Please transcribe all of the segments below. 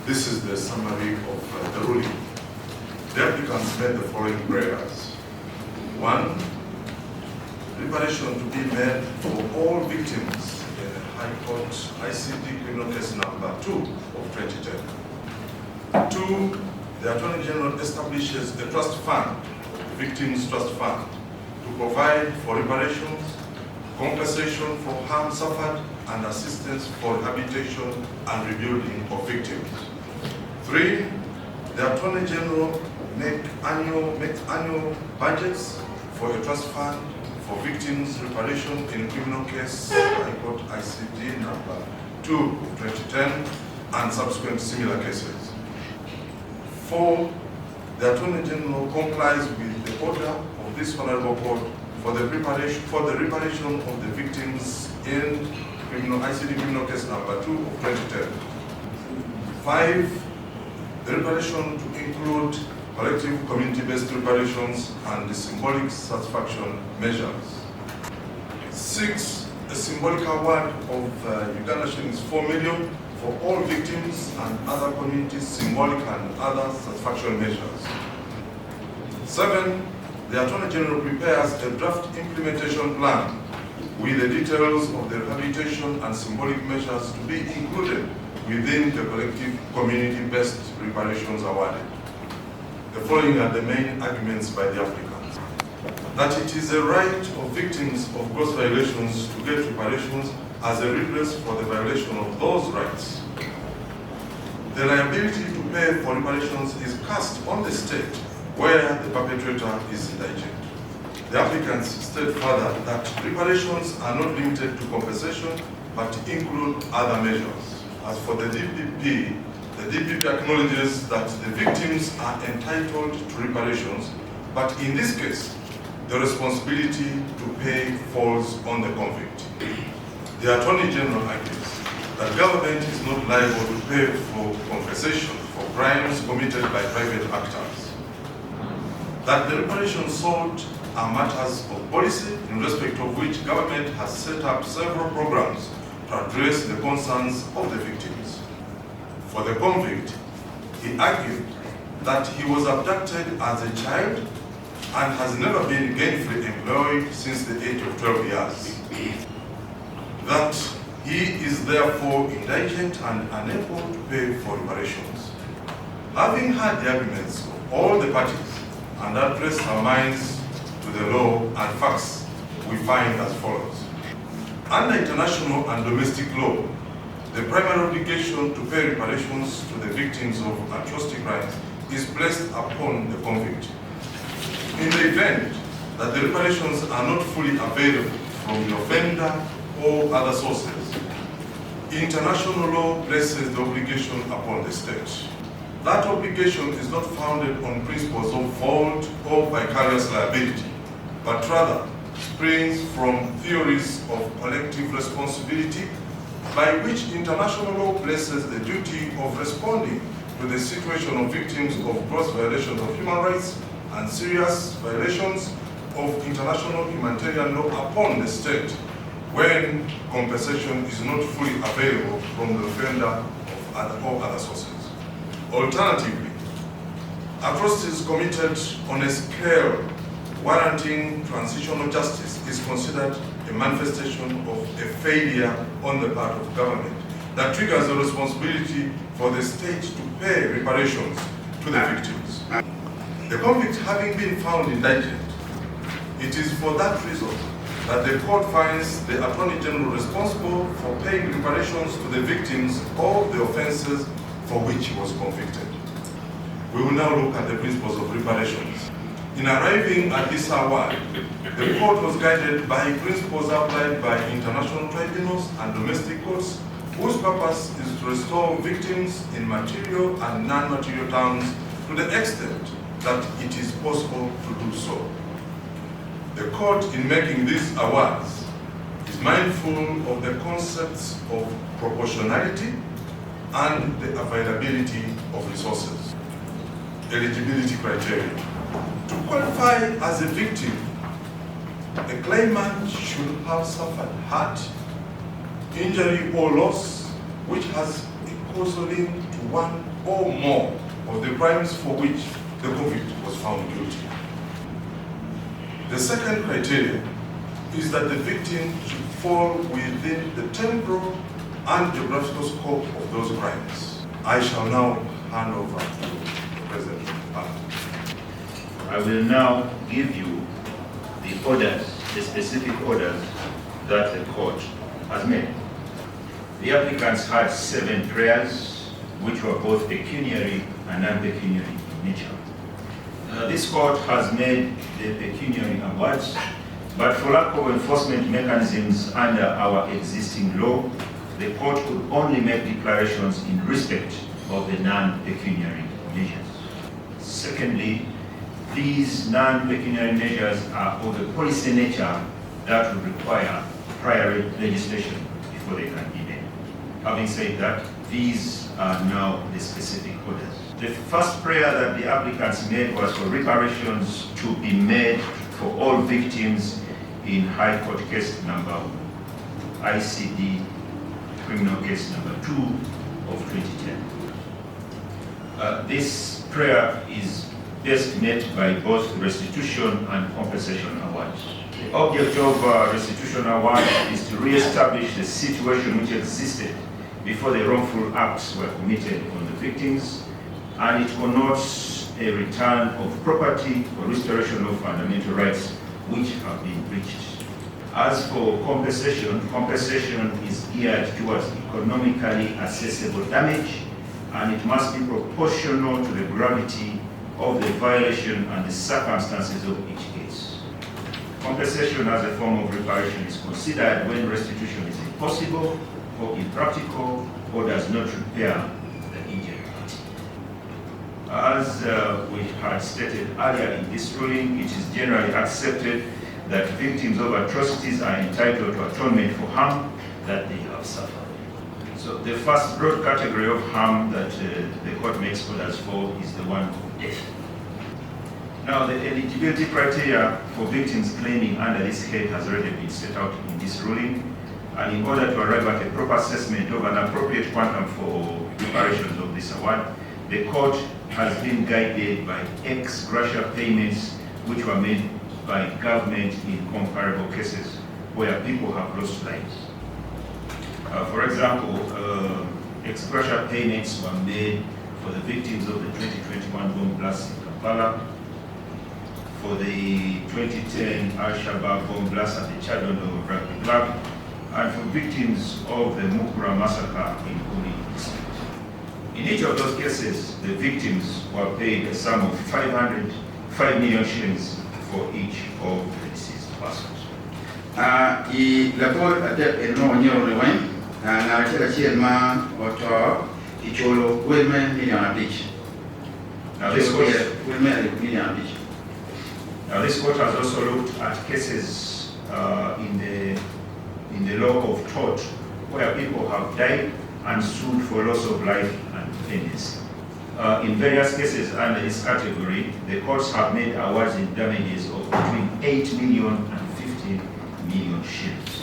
This is the summary of the ruling. The applicants made the following prayers. 1. Reparation to be made for all victims in the High Court ICD criminal case number 2 of 2010. 2. The Attorney General establishes a trust fund, the Victims Trust Fund, to provide for reparations, compensation for harm suffered, and assistance for rehabilitation and rebuilding of victims. 3. The Attorney General makes annual budgets for a trust fund for victims' reparation in criminal case High Court ICD number 2 of 2010 and subsequent similar cases. 4. The Attorney General complies with the order of this Honorable Court for the reparation of the victims in ICD criminal case number 2 of 2010. 5. The reparation to include collective community-based reparations and the symbolic satisfaction measures. 6. A symbolic award of Uganda shillings 4 million for all victims and other communities, symbolic and other satisfaction measures. 7. The Attorney General prepares a draft implementation plan with the details of the rehabilitation and symbolic measures to be included within the collective community-based reparations awarded. The following are the main arguments by the applicants. That it is a right of victims of gross violations to get reparations as a redress for the violation of those rights. The liability to pay for reparations is cast on the state where the perpetrator is indigent. The applicants state further that reparations are not limited to compensation but include other measures. As for the DPP acknowledges that the victims are entitled to reparations, but in this case, the responsibility to pay falls on the convict. The Attorney General argues that government is not liable to pay for compensation for crimes committed by private actors. That the reparations sought are matters of policy in respect of which government has set up several programs to address the concerns of the victims. For the convict, he argued that he was abducted as a child and has never been gainfully employed since the age of 12 years. That he is therefore indigent and unable to pay for reparations. Having heard the arguments of all the parties and addressed our minds to the law and facts, we find as follows. Under international and domestic law, the primary obligation to pay reparations to the victims of atrocity crimes is placed upon the convict. In the event that the reparations are not fully available from the offender or other sources, international law places the obligation upon the state. That obligation is not founded on principles of fault or vicarious liability, but rather springs from theories of collective responsibility by which international law places the duty of responding to the situation of victims of gross violations of human rights and serious violations of international humanitarian law upon the state when compensation is not fully available from the offender or other sources. Alternatively, atrocities committed on a scale warranting transitional justice is considered a manifestation of a failure on the part of government that triggers a responsibility for the state to pay reparations to the victims. The convict having been found indigent, it is for that reason that the court finds the Attorney General responsible for paying reparations to the victims of the offences for which he was convicted. We will now look at the principles of reparations. In arriving at this award, the court was guided by principles applied by international tribunals and domestic courts, whose purpose is to restore victims in material and non-material terms to the extent that it is possible to do so. The court, in making these awards, is mindful of the concepts of proportionality and the availability of resources. Eligibility criteria. To qualify as a victim, the claimant should have suffered hurt, injury or loss which has causal link to one or more of the crimes for which the convict was found guilty. The second criterion is that the victim should fall within the temporal and geographical scope of those crimes. I shall now hand over to the President of the Parliament. I will now give you the orders, the specific orders that the court has made. The applicants had 7 prayers, which were both pecuniary and non-pecuniary in nature. This court has made the pecuniary awards, but for lack of enforcement mechanisms under our existing law, the court could only make declarations in respect of the non-pecuniary measures. Secondly, these non-pecuniary measures are of a policy nature that would require prior legislation before they can be made. Having said that, these are now the specific orders. The first prayer that the applicants made was for reparations to be made for all victims in High Court case number ICD criminal case number 2 of 2010. This prayer is best met by both restitution and compensation awards. The object of restitution award is to re-establish the situation which existed before the wrongful acts were committed on the victims, and it connotes a return of property or restoration of fundamental rights which have been breached. As for compensation, compensation is geared towards economically accessible damage, and it must be proportional to the gravity of the violation and the circumstances of each case. Compensation as a form of reparation is considered when restitution is impossible or impractical or does not repair the injured party. As we had stated earlier in this ruling, it is generally accepted that victims of atrocities are entitled to atonement for harm that they have suffered. So the first broad category of harm that the court makes orders for is the one of death. Now, the eligibility criteria for victims claiming under this head has already been set out in this ruling, and in order to arrive at a proper assessment of an appropriate quantum for reparations of this award, the court has been guided by ex-gratia payments which were made by government in comparable cases where people have lost lives. For example, ex-gratia payments were made for the victims of the 2021 bomb blast in Kampala, for the 2010 Al-Shabaab bomb blast at the Chadondo Rugby Club, and for victims of the Mukura massacre in Gulu district. In each of those cases, the victims were paid a sum of 5 million shillings for each of the deceased persons. Now this court has also looked at cases in the law of tort where people have died and sued for loss of life and dependency. In various cases under this category, the courts have made awards in damages of between 8 million and 15 million shillings.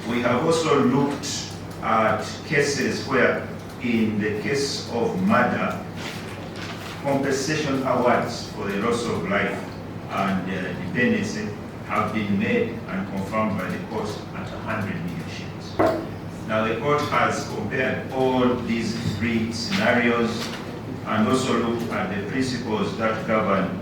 We have also looked at cases where, in the case of murder, compensation awards for the loss of life and dependency have been made and confirmed by the court at 100 million shillings. Now the court has compared all these 3 scenarios and also looked at the principles that govern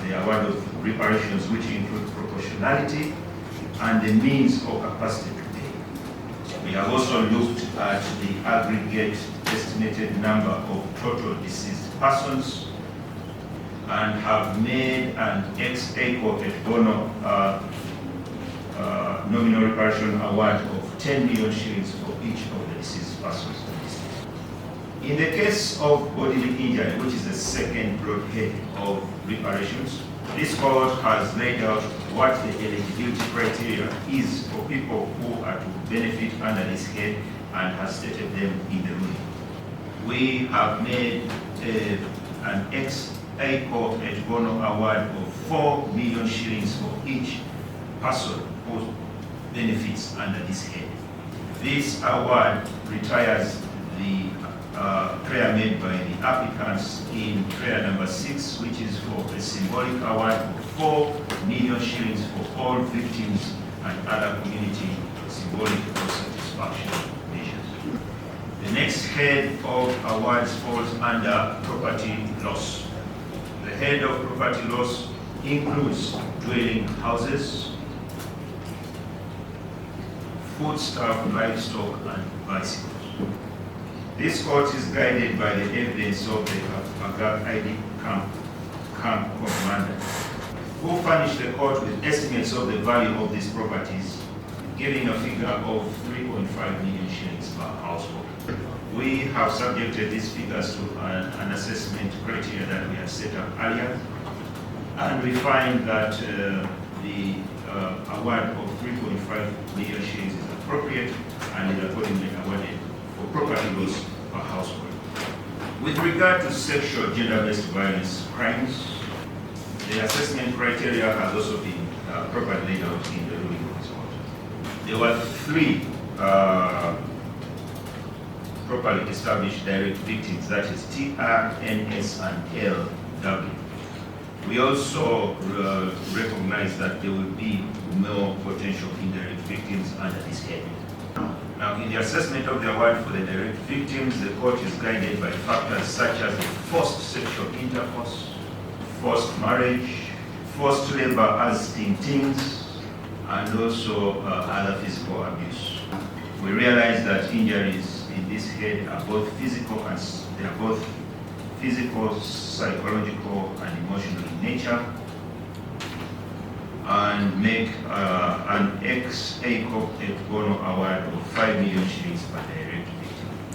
the award of reparations, which include proportionality and the means or capacity to pay. We have also looked at the aggregate estimated number of total deceased persons and have made an ex-equo et bono nominal reparation award of 10 million shillings for each of the deceased persons. In the case of bodily injury, which is the second broad head of reparations, this court has laid out what the eligibility criteria is for people who are to benefit under this head and has stated them in the ruling. We have made an ex-equo et bono award of 4 million shillings for each person who benefits under this head. This award retires the prayer made by the applicants in prayer number 6, which is for a symbolic award of 4 million shillings for all victims and other community symbolic or satisfaction measures. The next head of awards falls under property loss. The head of property loss includes dwelling houses, foodstuff, livestock, and bicycles. This court is guided by the evidence of the ID camp commander, who furnished the court with estimates of the value of these properties, giving a figure of 3.5 million shillings per household. We have subjected these figures to an assessment criteria that we have set up earlier, and we find that the award of 3.5 million shillings is appropriate and is accordingly awarded for property loss per household. With regard to sexual gender-based violence crimes, the assessment criteria has also been properly laid out in the ruling result. There were 3 properly established direct victims, that is TR, NS, and LW. We also recognize that there will be more potential indirect victims under this head. Now, in the assessment of the award for the direct victims, the court is guided by factors such as forced sexual intercourse, forced marriage, forced labor as teens, and also other physical abuse. We realize that injuries in this head are both physical and they are both physical, psychological, and emotional in nature, and make an ex-LRA award of 5 million shillings per direct